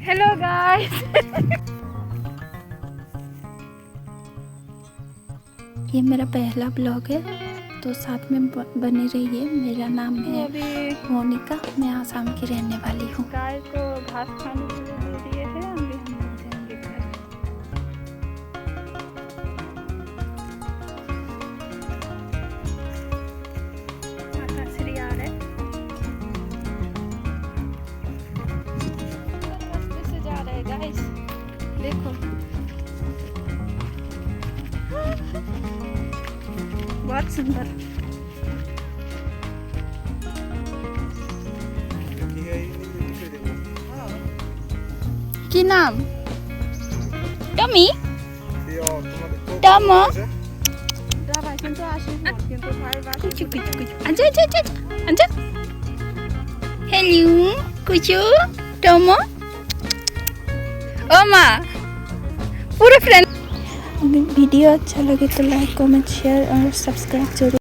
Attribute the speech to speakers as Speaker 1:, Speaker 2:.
Speaker 1: Hello guys. ये मेरा पहला ब्लॉग है तो साथ में बने रहिए। मेरा नाम है मोनिका, मैं आसाम की रहने वाली हूँ। गाय को घास खाने के लिए दे दिए हैं, अभी हम लोग जाएंगे घर। माताश्री आ रहे रास्ते से जा रहे गाइस, देखो बहुत सुंदर। কি নাম? টমি? টমো? দাঁড়া কিন্তু আসিস না, কিন্তু ভাই বাসে কুচু কুচু কুচু। আচ্ছা আচ্ছা আচ্ছা আচ্ছা। हेलो कुचू टमो। ओ माँ पूरे फ्रेंड। वीडियो अच्छा लगे तो लाइक कमेंट शेयर और सब्सक्राइब जरूर।